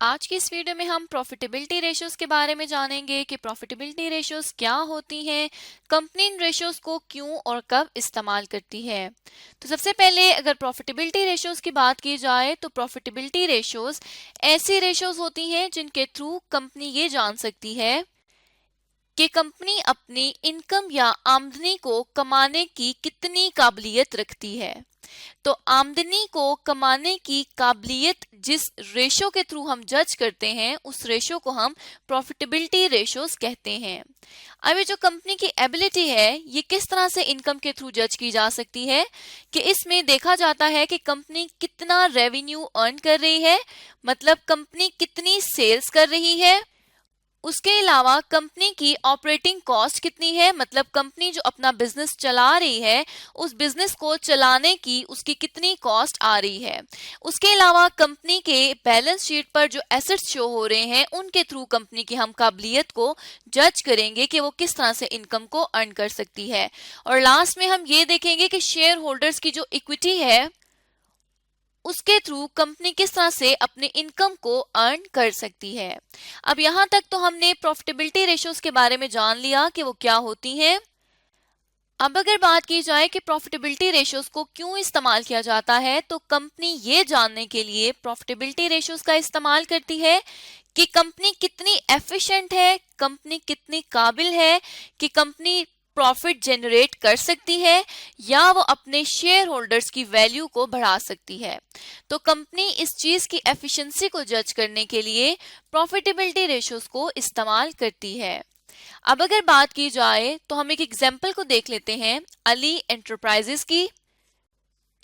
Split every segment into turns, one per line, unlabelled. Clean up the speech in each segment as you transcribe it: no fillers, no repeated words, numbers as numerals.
आज की इस वीडियो में हम प्रॉफिटेबिलिटी रेशियोज के बारे में जानेंगे कि प्रॉफिटेबिलिटी रेशियोज क्या होती हैं, कंपनी इन रेशियोज को क्यों और कब इस्तेमाल करती है। तो सबसे पहले अगर प्रॉफिटेबिलिटी रेशियोज की बात की जाए तो प्रॉफिटेबिलिटी रेशियोज ऐसी रेशियोज होती हैं जिनके थ्रू कंपनी ये जान सकती है कि कंपनी अपनी इनकम या आमदनी को कमाने की कितनी काबिलियत रखती है। तो आमदनी को कमाने की काबिलियत जिस रेशो के थ्रू हम जज करते हैं उस रेशो को हम प्रॉफिटेबिलिटी रेशोज कहते हैं। अब ये जो कंपनी की एबिलिटी है ये किस तरह से इनकम के थ्रू जज की जा सकती है कि इसमें देखा जाता है कि कंपनी कितना रेवेन्यू अर्न कर रही है, मतलब कंपनी कितनी सेल्स कर रही है। उसके अलावा कंपनी की ऑपरेटिंग कॉस्ट कितनी है, मतलब कंपनी जो अपना बिजनेस चला रही है उस बिजनेस को चलाने की उसकी कितनी कॉस्ट आ रही है। उसके अलावा कंपनी के बैलेंस शीट पर जो एसेट्स शो हो रहे हैं उनके थ्रू कंपनी की हम काबिलियत को जज करेंगे कि वो किस तरह से इनकम को अर्न कर सकती है। और लास्ट में हम ये देखेंगे कि शेयर होल्डर्स की जो इक्विटी है उसके थ्रू कंपनी किस तरह से अपने इनकम को अर्न कर सकती है। अब यहां तक तो हमने प्रॉफिटेबिलिटी रेशियोज के बारे में जान लिया कि वो क्या होती हैं। अब अगर बात की जाए कि प्रॉफिटेबिलिटी रेशियोज को क्यों इस्तेमाल किया जाता है तो कंपनी ये जानने के लिए प्रॉफिटेबिलिटी रेशियोज का इस्तेमाल करती है कि कंपनी कितनी एफिशिएंट है, कंपनी कितनी काबिल है कि कंपनी प्रॉफिट जनरेट कर सकती है या वो अपने शेयर होल्डर्स की वैल्यू को बढ़ा सकती है। तो कंपनी इस चीज की एफिशिएंसी को जज करने के लिए प्रॉफिटेबिलिटी रेशियोज को इस्तेमाल करती है। अब अगर बात की जाए तो हम एक एग्जांपल को देख लेते हैं अली एंटरप्राइजेस की,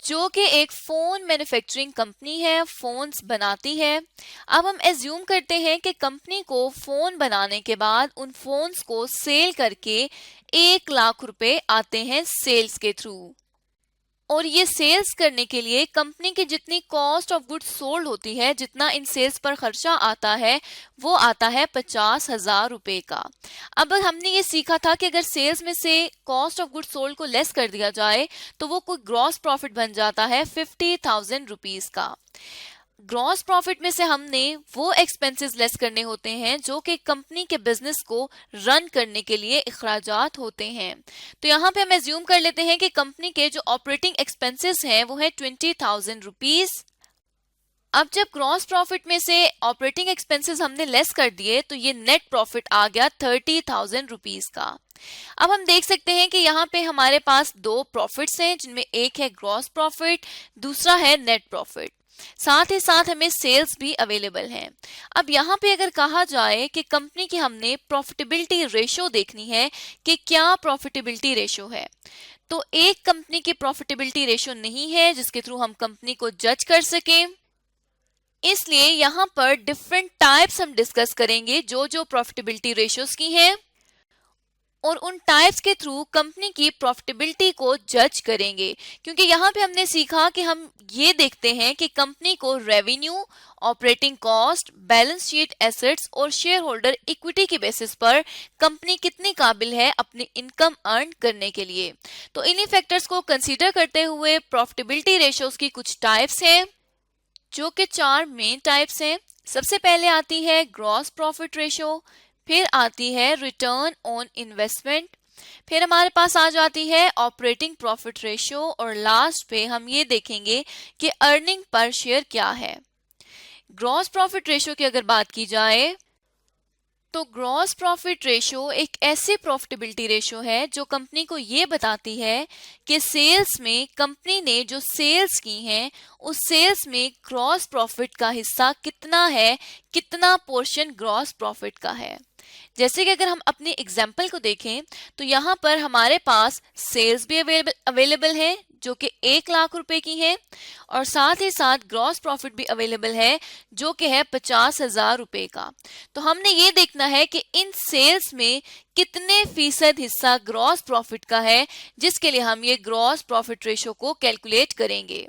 जो कि एक फोन मैन्युफैक्चरिंग कंपनी है, फोन्स बनाती है। अब हम एज्यूम करते हैं कि कंपनी को फोन बनाने के बाद उन फोन्स को सेल करके 1 लाख रुपए आते हैं सेल्स के थ्रू, और ये सेल्स करने के लिए कंपनी की जितनी कॉस्ट ऑफ गुड्स सोल्ड होती है, जितना इन सेल्स पर खर्चा आता है वो आता है 50,000 रुपए का। अब हमने ये सीखा था कि अगर सेल्स में से कॉस्ट ऑफ गुड्स सोल्ड को लेस कर दिया जाए तो वो कोई ग्रॉस प्रॉफिट बन जाता है 50,000 रुपीज का। ग्रॉस प्रॉफिट में से हमने वो एक्सपेंसेस लेस करने होते हैं जो कि कंपनी के बिजनेस को रन करने के लिए इखराजात होते हैं। तो यहाँ पे हम एज्यूम कर लेते हैं कि कंपनी के जो ऑपरेटिंग एक्सपेंसेस हैं वो है 20,000 रुपीज। अब जब ग्रॉस प्रॉफिट में से ऑपरेटिंग एक्सपेंसेस हमने लेस कर दिए तो ये नेट प्रॉफिट आ गया 30,000 रुपीज का। अब हम देख सकते हैं कि यहाँ पे हमारे पास दो प्रॉफिट्स हैं जिनमें एक है ग्रॉस प्रॉफिट, दूसरा है नेट प्रॉफिट। साथ ही साथ हमें सेल्स भी अवेलेबल हैं। अब यहाँ पे अगर कहा जाए कि कंपनी की हमने प्रॉफिटेबिलिटी रेशो देखनी है कि क्या प्रॉफिटेबिलिटी रेशो है, तो एक कंपनी की प्रॉफिटेबिलिटी रेशो नहीं है जिसके थ्रू हम कंपनी को जज कर सकें। इसलिए यहाँ पर डिफरेंट टाइप्स हम डिस्कस करेंगे जो जो प्रॉफिटेबिलिटी रेशियोज की हैं, और उन टाइप्स के थ्रू कंपनी की प्रॉफिटेबिलिटी को जज करेंगे। क्योंकि यहाँ पे हमने सीखा कि हम ये देखते हैं कि कंपनी को revenue, operating cost, balance sheet assets और शेयर होल्डर इक्विटी के बेसिस पर कंपनी कितनी काबिल है अपनी इनकम अर्न करने के लिए। तो इन्हीं फैक्टर्स को कंसीडर करते हुए प्रॉफिटेबिलिटी रेशियोज की कुछ टाइप्स हैं जो कि 4 मेन टाइप्स हैं। सबसे पहले आती है ग्रॉस प्रॉफिट रेशो, फिर आती है रिटर्न ऑन इन्वेस्टमेंट, फिर हमारे पास आ जाती है ऑपरेटिंग प्रॉफिट रेशो, और लास्ट पे हम ये देखेंगे कि अर्निंग पर शेयर क्या है। ग्रॉस प्रॉफिट रेशो की अगर बात की जाए तो ग्रॉस प्रॉफिट रेशो एक ऐसी प्रॉफिटेबिलिटी रेशो है जो कंपनी को ये बताती है कि सेल्स में कंपनी ने जो सेल्स की हैं उस सेल्स में ग्रॉस प्रॉफिट का हिस्सा कितना है, कितना पोर्शन ग्रॉस प्रॉफिट का है। जैसे कि अगर हम अपनी एग्जाम्पल को देखें तो यहाँ पर हमारे पास सेल्स भी अवेलेबल है जो कि 1 लाख रुपए की है, और साथ ही साथ ग्रॉस प्रॉफिट भी अवेलेबल है जो कि है 50,000 रुपए का। तो हमने ये देखना है कि इन सेल्स में कितने फीसद हिस्सा ग्रॉस प्रॉफिट का है, जिसके लिए हम ये ग्रॉस प्रॉफिट रेशो को कैलकुलेट करेंगे।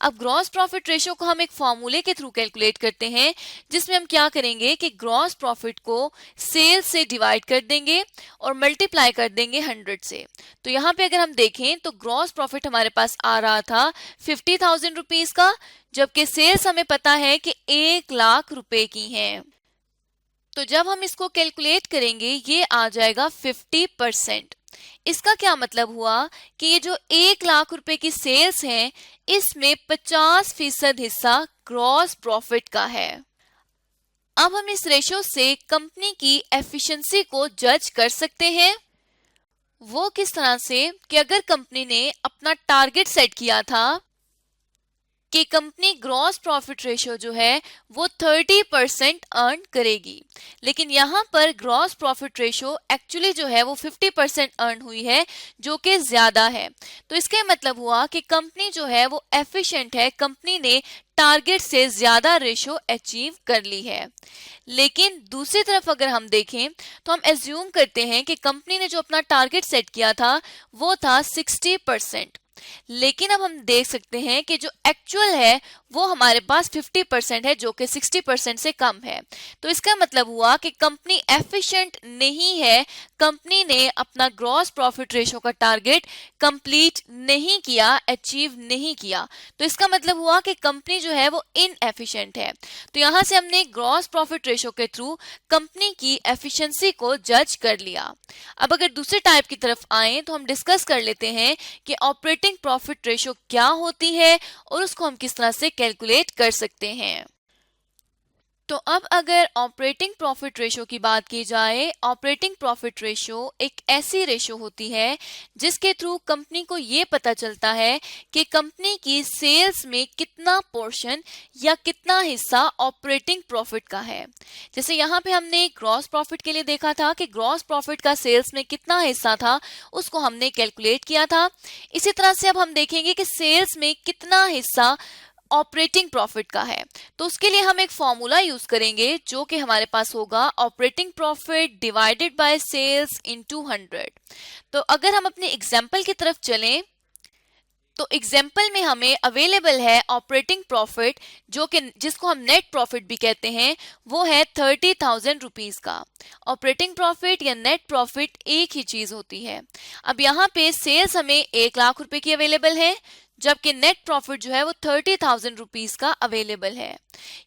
अब ग्रॉस प्रॉफिट रेशो को हम एक फॉर्मूले के थ्रू कैलकुलेट करते हैं जिसमें हम क्या करेंगे कि ग्रॉस प्रॉफिट को सेल्स से डिवाइड कर देंगे और मल्टीप्लाई कर देंगे 100 से। तो यहाँ पे अगर हम देखें तो ग्रॉस प्रॉफिट हमारे पास आ रहा था 50,000 रुपीज का, जबकि सेल्स हमें पता है कि 1,00,000 रुपए की हैं। तो जब हम इसको कैलकुलेट करेंगे ये आ जाएगा 50%। इसका क्या मतलब हुआ कि ये जो 1,00,000 रुपए की सेल्स हैं इसमें 50% हिस्सा ग्रॉस प्रॉफिट का है। अब हम इस रेशो से कंपनी की एफिशिएंसी को जज कर सकते हैं। वो किस तरह से कि अगर कंपनी ने अपना टारगेट सेट किया था कि कंपनी ग्रॉस प्रॉफिट रेशियो जो है वो 30% अर्न करेगी, लेकिन यहाँ पर ग्रॉस प्रॉफिट रेशियो एक्चुअली जो है वो 50% अर्न हुई है, जो कि ज्यादा है। तो इसका मतलब हुआ कि कंपनी जो है वो एफिशिएंट है, कंपनी ने टारगेट से ज्यादा रेशियो अचीव कर ली है। लेकिन दूसरी तरफ अगर हम देखें तो हम एज्यूम करते हैं कि कंपनी ने जो अपना टारगेट सेट किया था वो था 60%, लेकिन अब हम देख सकते हैं कि जो एक्चुअल है वो हमारे पास 50% है, जो कि 60% से कम है। तो इसका मतलब हुआ कि कंपनी एफिशिएंट नहीं है, कंपनी ने अपना ग्रॉस प्रॉफिट रेशियो का टारगेट कंप्लीट नहीं किया, अचीव नहीं किया। तो इसका मतलब हुआ कि कंपनी जो है वो इनएफिशिएंट है। तो यहां से हमने ग्रॉस प्रॉफिट रेशियो के थ्रू कंपनी की एफिशिएंसी को जज कर लिया। अब अगर दूसरे टाइप की तरफ आए तो हम डिस्कस कर लेते हैं कि ऑपरेटिंग प्रॉफिट रेशियो क्या होती है और उसको हम किस तरह से कैलकुलेट कर सकते हैं। तो अब अगर ऑपरेटिंग प्रॉफिट रेशियो की बात की जाए, ऑपरेटिंग प्रॉफिट रेशियो एक ऐसी रेशियो होती है जिसके थ्रू कंपनी को ये पता चलता है कि कंपनी की सेल्स में कितना पोर्शन या कितना हिस्सा ऑपरेटिंग प्रॉफिट का है। जैसे यहाँ पे हमने ग्रॉस प्रॉफिट के लिए देखा था कि ग्रॉस प्रॉफिट का सेल्स में कितना हिस्सा था, उसको हमने कैलकुलेट किया था। इसी तरह से अब हम देखेंगे कि सेल्स में कितना हिस्सा ऑपरेटिंग प्रॉफिट का है। तो उसके लिए हम एक फॉर्मूला यूज करेंगे जो कि हमारे पास होगा operating profit divided by sales into 100। तो अगर हम अपने एग्जांपल की तरफ चलें तो एग्जाम्पल में हमें अवेलेबल है ऑपरेटिंग प्रॉफिट, जो कि जिसको हम नेट प्रॉफिट भी कहते हैं, वो है 30,000 रुपीज का। ऑपरेटिंग प्रॉफिट या नेट प्रॉफिट एक ही चीज होती है। अब यहाँ पे सेल्स हमें 1,00,000 रुपए की अवेलेबल है, जबकि नेट प्रॉफिट जो है वो 30,000 रुपीज का अवेलेबल है।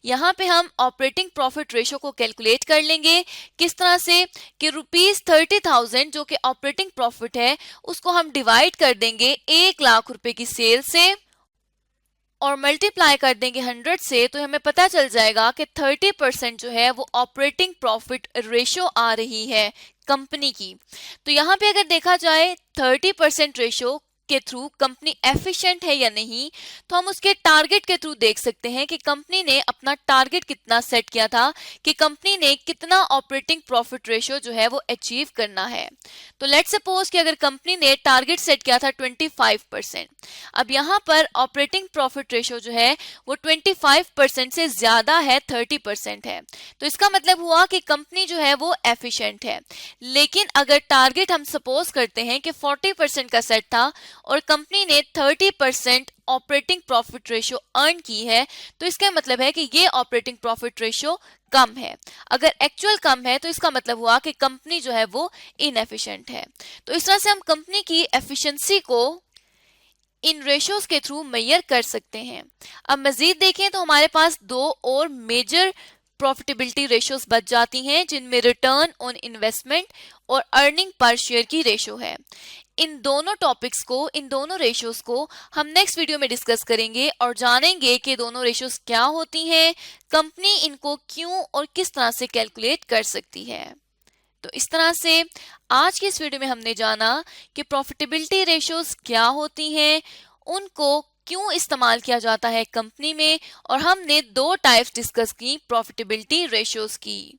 यहाँ पे हम ऑपरेटिंग प्रॉफिट रेशो को कैलकुलेट कर लेंगे किस तरह से कि ₹30,000 जो कि ऑपरेटिंग प्रॉफिट है उसको हम डिवाइड कर देंगे 1,00,000 रुपए की सेल से और मल्टीप्लाई कर देंगे 100 से, तो हमें पता चल जाएगा कि 30% जो है वो ऑपरेटिंग प्रॉफिट रेशो आ रही है कंपनी की। तो यहाँ पे अगर देखा जाए 30% रेशो के थ्रू कंपनी एफिशिएंट है या नहीं, तो हम उसके टारगेट के थ्रू देख सकते हैं कि कंपनी ने अपना टारगेट कितना सेट किया था, कि कंपनी ने कितना ऑपरेटिंग प्रॉफिट रेशियो जो है वो अचीव करना है। तो लेट्स सपोज कि अगर कंपनी ने टारगेट सेट किया था 25%, अब यहाँ पर ऑपरेटिंग प्रॉफिट रेशियो जो है वो 25% से ज्यादा है, 30% है। तो इसका मतलब हुआ कि कंपनी जो है वो एफिशिएंट है। लेकिन अगर टारगेट हम सपोज करते हैं कि 40% का सेट था और कंपनी ने 30% ऑपरेटिंग प्रॉफिट रेशियो अर्न की है, तो इसका मतलब है कि ये ऑपरेटिंग प्रॉफिट रेशियो कम है। अगर एक्चुअल कम है तो इसका मतलब हुआ कि कंपनी जो है वो इनएफिशिएंट है। तो इस तरह से हम कंपनी की एफिशिएंसी को इन रेशियोज के थ्रू मेजर कर सकते हैं। अब मजीद देखें तो हमारे पास दो और मेजर प्रॉफिटेबिलिटी रेशियोज बच जाती हैं, जिनमें रिटर्न ऑन इन्वेस्टमेंट और अर्निंग पर शेयर की रेशियो है। इन दोनों टॉपिक्स को, इन दोनों रेशियोज को हम नेक्स्ट वीडियो में डिस्कस करेंगे और जानेंगे कि दोनों रेशियोज क्या होती हैं, कंपनी इनको क्यों और किस तरह से कैलकुलेट कर सकती है। तो इस तरह से आज की इस वीडियो में हमने जाना कि प्रॉफिटेबिलिटी रेशियोज क्या होती हैं, उनको क्यों इस्तेमाल किया जाता है कंपनी में, और हमने दो टाइप्स डिस्कस की प्रॉफिटेबिलिटी रेशियोज की।